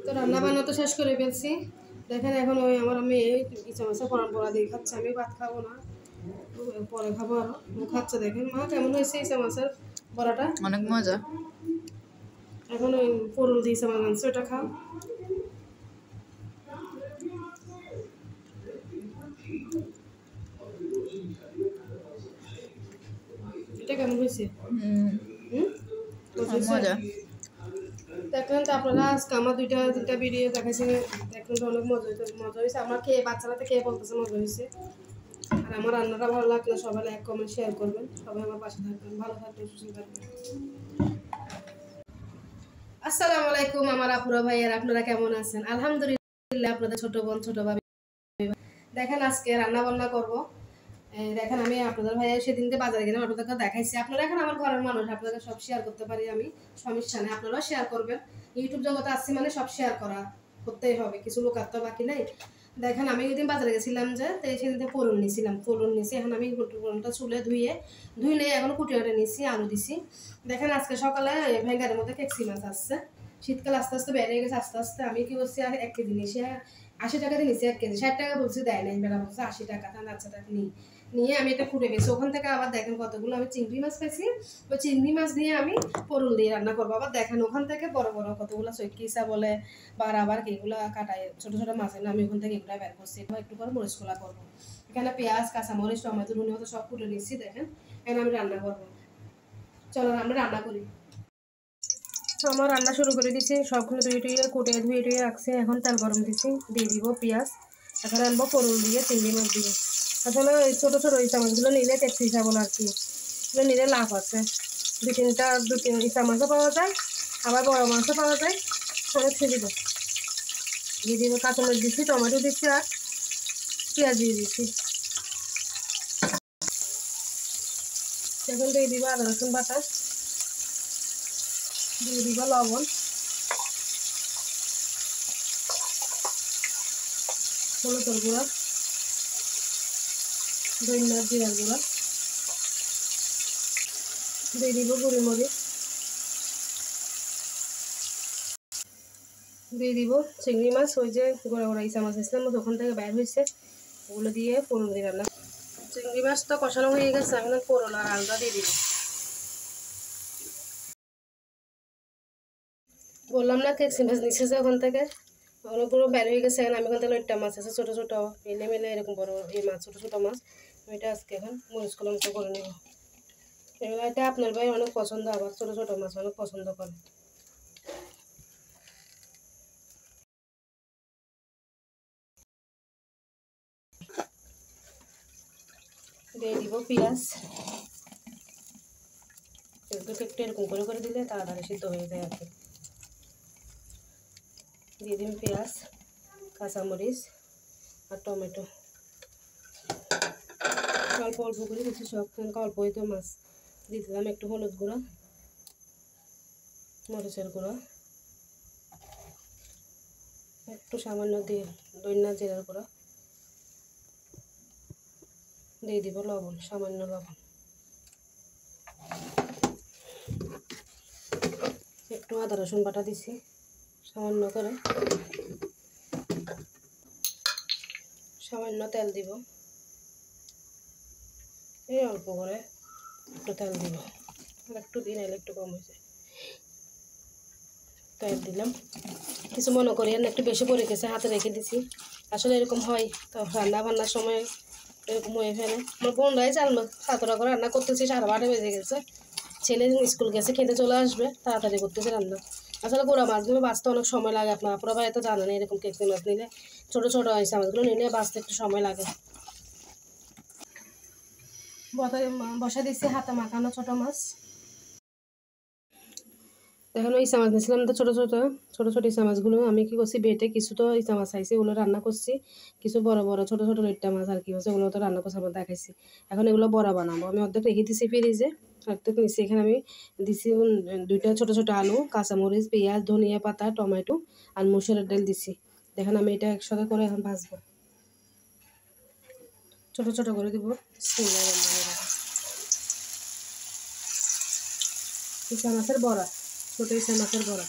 তো রান্না বান্না তো শেষ করে ফেলছি। দেখেন এখন ওই আমার মেয়ে ইচ্ছা মাছে পড়া দিয়ে খাচ্ছে, আমি ভাত খাবো না, পরে খাবো। আরো ও খাচ্ছে। দেখেন মা কেমন হয়েছে ইচ্ছা মাছের বড়াটা? অনেক মজা। এখন ওই পরুল দিয়ে ইচ্ছা মাছ আনছে, ওটা খাও। এটা কেমন হয়েছে? মজা। দেখলেন তো আপনারা আজকে আমার দুইটা ভিডিও দেখাইছে, দেখলেন তো অনেক মজা হয়েছে। আমার খেয়ে বাচ্চারা তো খেয়ে বলতেছে মজা হয়েছে। আর আমার রান্নাটা ভালো লাগলে সবাই লাইক কমেন্ট শেয়ার করবেন, সবাই আমার পাশে থাকবেন, ভালো থাকবেন, সুস্থ থাকবেন। আসসালামু আলাইকুম আমার আপুরা ভাইয়ার, আপনারা কেমন আছেন? আলহামদুলিল্লাহ। আপনাদের ছোট বোন ছোট ভাবি। দেখেন আজকে রান্না বান্না করবো। দেখেন আমি আপনাদের ভাইয়া সেদিনকে বাজারে গেলাম, আপনাদেরকে দেখাইছি। আপনারা এখন আমার ঘরের মানুষ, আপনাদের সব শেয়ার করতে পারি আমি, সমস্যা নেই। আপনারাও শেয়ার করবেন। ইউটিউব জগতে আসছি মানে সব শেয়ার করতেই হবে, কিছু লোক আর তো বাকি নাই। দেখেন আমি ওই দিন বাজারে গেছিলাম, যে সেদিন পরুন নিছি। এখন আমি পরুনটা চুলে ধুই নেই, এখন কুটিয়াটা নিছি, আলু দিছি। দেখেন আজকে সকালে ভেঙ্গারের মধ্যে কেকসি মাছ আসছে। শীতকাল আস্তে আস্তে বেড়ে গেছে, আস্তে আস্তে আমি কি করছি 1 কেজি নিয়েছি, 80 টাকা দিয়ে নিছি 1 কেজি। 60 টাকা বলছি, দেয় নাই, বেলা বলছে 80 টাকা। তাহলে আচ্ছা টাকা নিয়ে আমি এটা ফুটে গেছি। ওখান থেকে আবার দেখেন কতগুলো আমি চিংড়ি মাছ পেয়েছি। ওই চিংড়ি মাছ দিয়ে আমি পরুল দিয়ে রান্না করবো। আবার দেখেন ওখান থেকে বড় বড় কতগুলো চৈকিসা বলে বা আবার এগুলো কাটাই ছোট ছোট মাছ এনে আমি ওখান থেকে এগুলো বের করছি। একটু করে মরিচ খোলা করবো। এখানে পেঁয়াজ, কাঁচামরিচ, টমেটো, ধনিয়া পাতা সব ফুটে নিচ্ছি। দেখেন এখন আমি রান্না করবো। চলো আমরা রান্না করি। আমার রান্না শুরু করে দিচ্ছি, সবগুলো ধুয়ে টুয়ে রাখছি। এখন তেল গরম দিচ্ছি, দিয়ে দিব পেঁয়াজ। এখন আনবো পরুল দিয়ে চিংড়ি মাছ দিয়ে। আসলে ওই ছোটো ছোটো ইচা মাছগুলো নিলে টেক্সি চাবল আর কি, এগুলো নিলে লাভ আছে। দু তিন ইচা মাছও পাওয়া যায়, আবার বড় মাছও পাওয়া যায়, অনেক সুবিধা। দিয়ে দিব কাঁচামরিচ দিচ্ছি, টমেটো দিচ্ছি আর পেঁয়াজ দিয়ে দিচ্ছি। এখন দিয়ে দিব আদা রসুন বাটা, দিয়ে দিব লবণ, হলুদের গুঁড়া, ধনিয়া জিরার গুঁড়া, দিয়ে দিব গোলমরিচ, দিয়ে দিব চিংড়ি মাছ। ওই যে গোড়া গোড়া ইচা মাছ আসছিলাম ওখান থেকে বের হয়েছে, ওগুলো দিয়ে পোড়ন দিয়ে রান্না। চিংড়ি মাছ তো কষানো হয়ে গেছে, এখন পোড়ন আর আলুটা দিয়ে দিব। বললাম না কেক্সি মাছ নিচ্ছে যে ওখান থেকে অনেকগুলো বের হয়ে গেছে। এখন আমি ওখান থেকে একটা মাছ আছে ছোটো ছোটো মিলে এরকম বড় এই মাছ, ছোটো ছোটো মাছ। ওইটা আজকে এখন মরিচ কলম করে নেব। এগুলো এটা আপনার ভাই অনেক পছন্দ, আবার ছোটো ছোটো মাছ অনেক পছন্দ করে। দিয়ে দিব পেঁয়াজ, একটু এরকম করে দিলে তাড়াতাড়ি সিদ্ধ হয়ে যায় আর কি। দিয়ে দিন পেঁয়াজ, কাঁচামরিচ আর টমেটো, অল্প অল্প করে দিচ্ছি সব, অল্প হইতো মাছ। দিয়ে দিলাম একটু হলুদ গুঁড়ো, মরিচের গুঁড়ো, একটু সামান্য দিয়ে ধনিয়া জিরার গুঁড়ো, দিয়ে দিব লবণ, সামান্য লবণ, একটু আদা রসুন বাটা দিছি সামান্য করে, সামান্য তেল দিব, এই অল্প করে একটু তেল দিব, আর একটু দিন এলে একটু কম হয়ে যায়। তেল দিলাম, কিছু মনে করি আর একটু বেশি পড়ে গেছে, হাতে রেখে দিছি। আসলে এরকম হয়, তো রান্না বান্নার সময় এরকম হয়ে ফেলে। আমার বোনরাই জানলো, 7টা করে রান্না করতেছি, 12:30 বেজে গেছে। ছেলে স্কুল গেছে, খেতে চলে আসবে, তাড়াতাড়ি করতেছে রান্না। আসলে গোড়া মাছগুলো বাঁচতে অনেক সময় লাগে। আপনার আপুরা ভাই তো জানেন, এরকম কেকসি মাছ নিলে ছোটো ছোটো ইচা মাছগুলো নিলে বাঁচতে একটু সময় লাগে। বসা দিচ্ছি হাতে মাখানো ছোটো মাছ। এখন ওই ইচা মাছ নিয়েছিলাম তো ছোটো ছোটো ইচা মাছগুলো আমি কি করছি বেটে, কিছু তো ইচা মাছ আইছে ওগুলো রান্না করছি, কিছু বড় বড় ছোটো ছোটো লইট্টা মাছ আর কি হচ্ছে ওগুলো তো রান্না করছি, আমার দেখাইছি। এখন এগুলো বড়া বানাবো। আমি অর্ধেক রেখে দিছি ফ্রিজে, অর্ধেক নিচ্ছি। এখানে আমি দিছি 2টা ছোটো ছোটো আলু, কাঁচামরিচ, পেঁয়াজ, ধনিয়া পাতা, টমেটো আর মসুরের ডাল দিছি। দেখেন আমি এটা একসাথে করে এখন ভাজবো, ছোটো ছোটো করে দিব। ইচা মাছের বড়া, ছোটো ইচা মাছের বড়া।